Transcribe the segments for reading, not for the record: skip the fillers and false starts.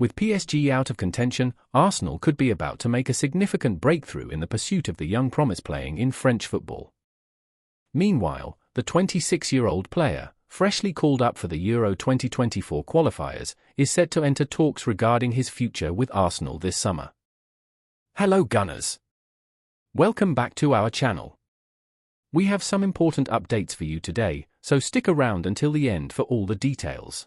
With PSG out of contention, Arsenal could be about to make a significant breakthrough in the pursuit of the young promise playing in French football. Meanwhile, the 26-year-old player, freshly called up for the Euro 2024 qualifiers, is set to enter talks regarding his future with Arsenal this summer. Hello Gunners! Welcome back to our channel. We have some important updates for you today, so stick around until the end for all the details.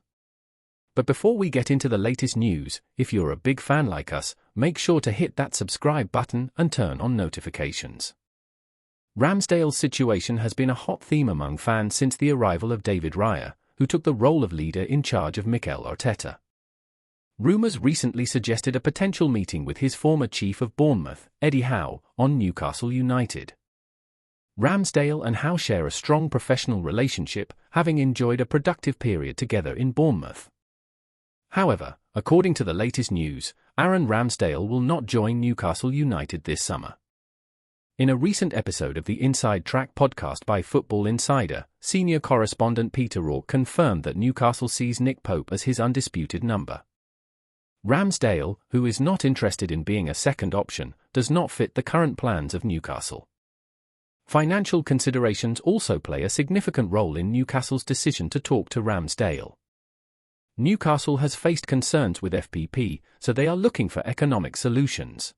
But before we get into the latest news, if you're a big fan like us, make sure to hit that subscribe button and turn on notifications. Ramsdale's situation has been a hot theme among fans since the arrival of David Raya, who took the role of leader in charge of Mikel Arteta. Rumours recently suggested a potential meeting with his former chief of Bournemouth, Eddie Howe, on Newcastle United. Ramsdale and Howe share a strong professional relationship, having enjoyed a productive period together in Bournemouth. However, according to the latest news, Aaron Ramsdale will not join Newcastle United this summer. In a recent episode of the Inside Track podcast by Football Insider, senior correspondent Peter Rourke confirmed that Newcastle sees Nick Pope as his undisputed number. Ramsdale, who is not interested in being a second option, does not fit the current plans of Newcastle. Financial considerations also play a significant role in Newcastle's decision to talk to Ramsdale. Newcastle has faced concerns with FPP, so they are looking for economic solutions.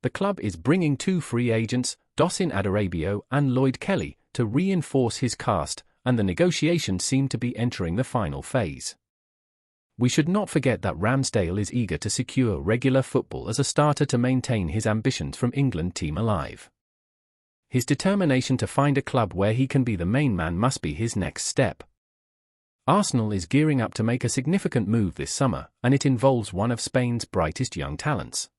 The club is bringing two free agents, Dossin Adarabioyo and Lloyd Kelly, to reinforce his cast, and the negotiations seem to be entering the final phase. We should not forget that Ramsdale is eager to secure regular football as a starter to maintain his ambitions from England team alive. His determination to find a club where he can be the main man must be his next step. Arsenal is gearing up to make a significant move this summer, and it involves one of Spain's brightest young talents.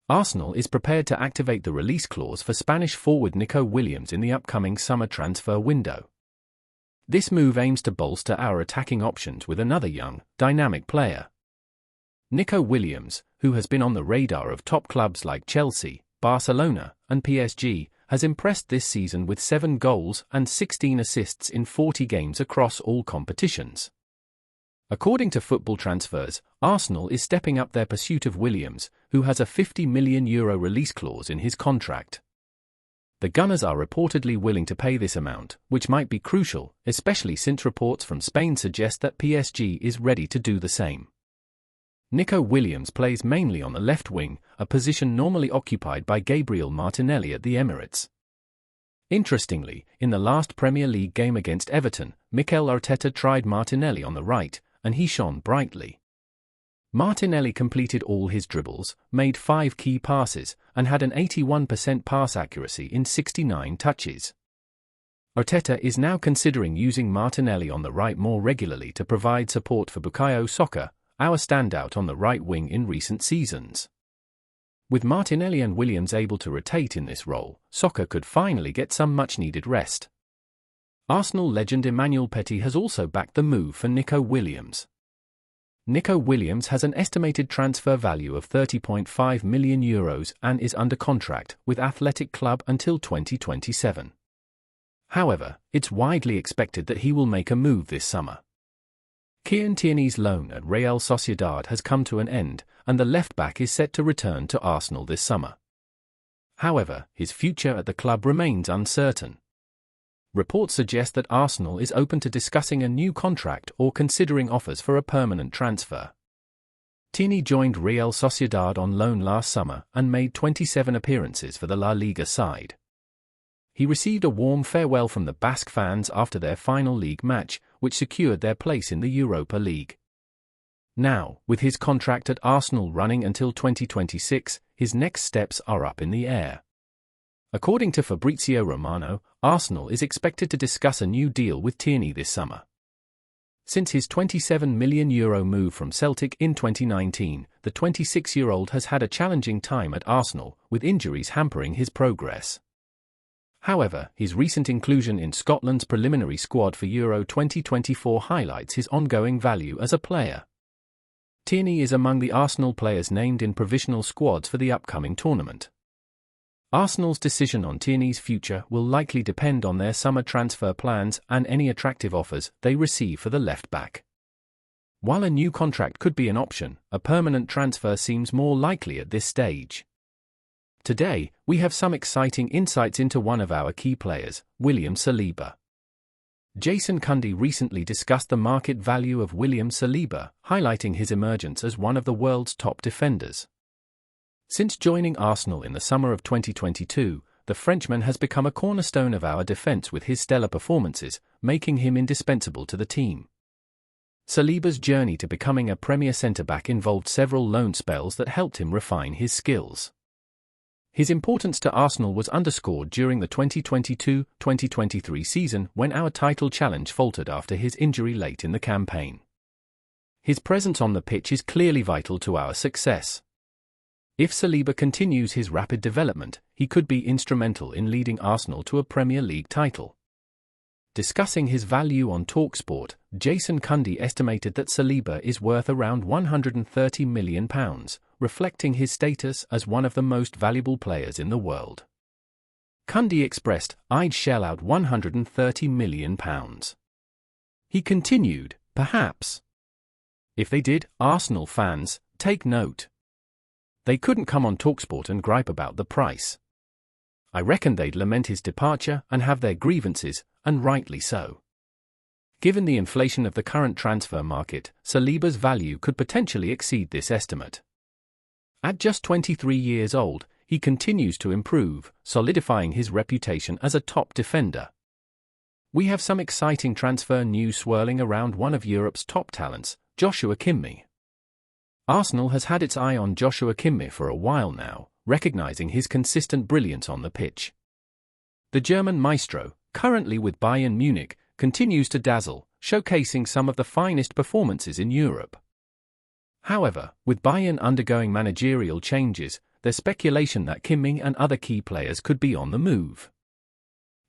Arsenal is prepared to activate the release clause for Spanish forward Nico Williams in the upcoming summer transfer window. This move aims to bolster our attacking options with another young, dynamic player. Nico Williams, who has been on the radar of top clubs like Chelsea, Barcelona, and PSG, has impressed this season with 7 goals and 16 assists in 40 games across all competitions. According to Football Transfers, Arsenal is stepping up their pursuit of Williams, who has a €50 million release clause in his contract. The Gunners are reportedly willing to pay this amount, which might be crucial, especially since reports from Spain suggest that PSG is ready to do the same. Nico Williams plays mainly on the left wing, a position normally occupied by Gabriel Martinelli at the Emirates. Interestingly, in the last Premier League game against Everton, Mikel Arteta tried Martinelli on the right, and he shone brightly. Martinelli completed all his dribbles, made 5 key passes, and had an 81% pass accuracy in 69 touches. Arteta is now considering using Martinelli on the right more regularly to provide support for Bukayo Saka, our standout on the right wing in recent seasons. With Martinelli and Williams able to rotate in this role, Saka could finally get some much-needed rest. Arsenal legend Emmanuel Petit has also backed the move for Nico Williams. Nico Williams has an estimated transfer value of €30.5 million and is under contract with Athletic Club until 2027. However, it's widely expected that he will make a move this summer. Kieran Tierney's loan at Real Sociedad has come to an end, and the left-back is set to return to Arsenal this summer. However, his future at the club remains uncertain. Reports suggest that Arsenal is open to discussing a new contract or considering offers for a permanent transfer. Tierney joined Real Sociedad on loan last summer and made 27 appearances for the La Liga side. He received a warm farewell from the Basque fans after their final league match, which secured their place in the Europa League. Now, with his contract at Arsenal running until 2026, his next steps are up in the air. According to Fabrizio Romano, Arsenal is expected to discuss a new deal with Tierney this summer. Since his €27 million move from Celtic in 2019, the 26-year-old has had a challenging time at Arsenal, with injuries hampering his progress. However, his recent inclusion in Scotland's preliminary squad for Euro 2024 highlights his ongoing value as a player. Tierney is among the Arsenal players named in provisional squads for the upcoming tournament. Arsenal's decision on Tierney's future will likely depend on their summer transfer plans and any attractive offers they receive for the left-back. While a new contract could be an option, a permanent transfer seems more likely at this stage. Today, we have some exciting insights into one of our key players, William Saliba. Jason Cundy recently discussed the market value of William Saliba, highlighting his emergence as one of the world's top defenders. Since joining Arsenal in the summer of 2022, the Frenchman has become a cornerstone of our defense with his stellar performances, making him indispensable to the team. Saliba's journey to becoming a Premier centre-back involved several loan spells that helped him refine his skills. His importance to Arsenal was underscored during the 2022-2023 season when our title challenge faltered after his injury late in the campaign. His presence on the pitch is clearly vital to our success. If Saliba continues his rapid development, he could be instrumental in leading Arsenal to a Premier League title. Discussing his value on TalkSport, Jason Cundy estimated that Saliba is worth around £130 million, reflecting his status as one of the most valuable players in the world. Cundy expressed, "I'd shell out £130 million. He continued, "Perhaps. If they did, Arsenal fans, take note. They couldn't come on TalkSport and gripe about the price. I reckon they'd lament his departure and have their grievances, and rightly so." Given the inflation of the current transfer market, Saliba's value could potentially exceed this estimate. At just 23 years old, he continues to improve, solidifying his reputation as a top defender. We have some exciting transfer news swirling around one of Europe's top talents, Joshua Kimmich. Arsenal has had its eye on Joshua Kimmich for a while now, recognizing his consistent brilliance on the pitch. The German maestro, currently with Bayern Munich, continues to dazzle, showcasing some of the finest performances in Europe. However, with Bayern undergoing managerial changes, there's speculation that Kimmich and other key players could be on the move.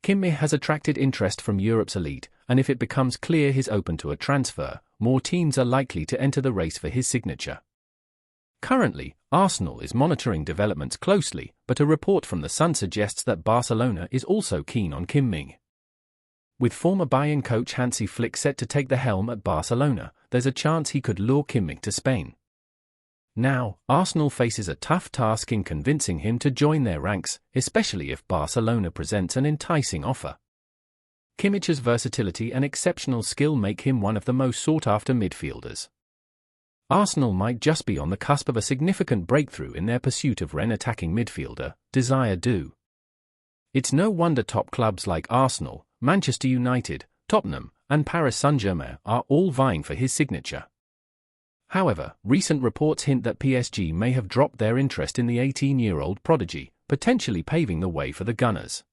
Kimmich has attracted interest from Europe's elite, and if it becomes clear he's open to a transfer, more teams are likely to enter the race for his signature. Currently, Arsenal is monitoring developments closely, but a report from The Sun suggests that Barcelona is also keen on Kimmich. With former Bayern coach Hansi Flick set to take the helm at Barcelona, there's a chance he could lure Kimmich to Spain. Now, Arsenal faces a tough task in convincing him to join their ranks, especially if Barcelona presents an enticing offer. Kimmich's versatility and exceptional skill make him one of the most sought-after midfielders. Arsenal might just be on the cusp of a significant breakthrough in their pursuit of Rennes attacking midfielder, Desire Du. It's no wonder top clubs like Arsenal, Manchester United, Tottenham, and Paris Saint-Germain are all vying for his signature. However, recent reports hint that PSG may have dropped their interest in the 18-year-old prodigy, potentially paving the way for the Gunners.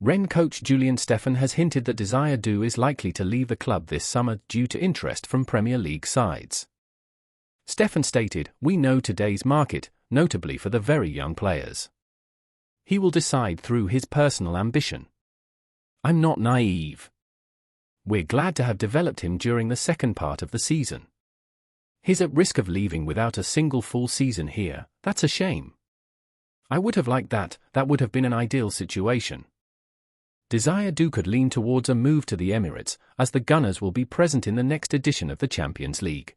Rennes coach Julien Stéphan has hinted that Desire Du is likely to leave the club this summer due to interest from Premier League sides. Stéphan stated, "We know today's market, notably for the very young players. He will decide through his personal ambition. I'm not naive. We're glad to have developed him during the second part of the season. He's at risk of leaving without a single full season here. That's a shame. I would have liked that would have been an ideal situation." Desire Du could lean towards a move to the Emirates, as the Gunners will be present in the next edition of the Champions League.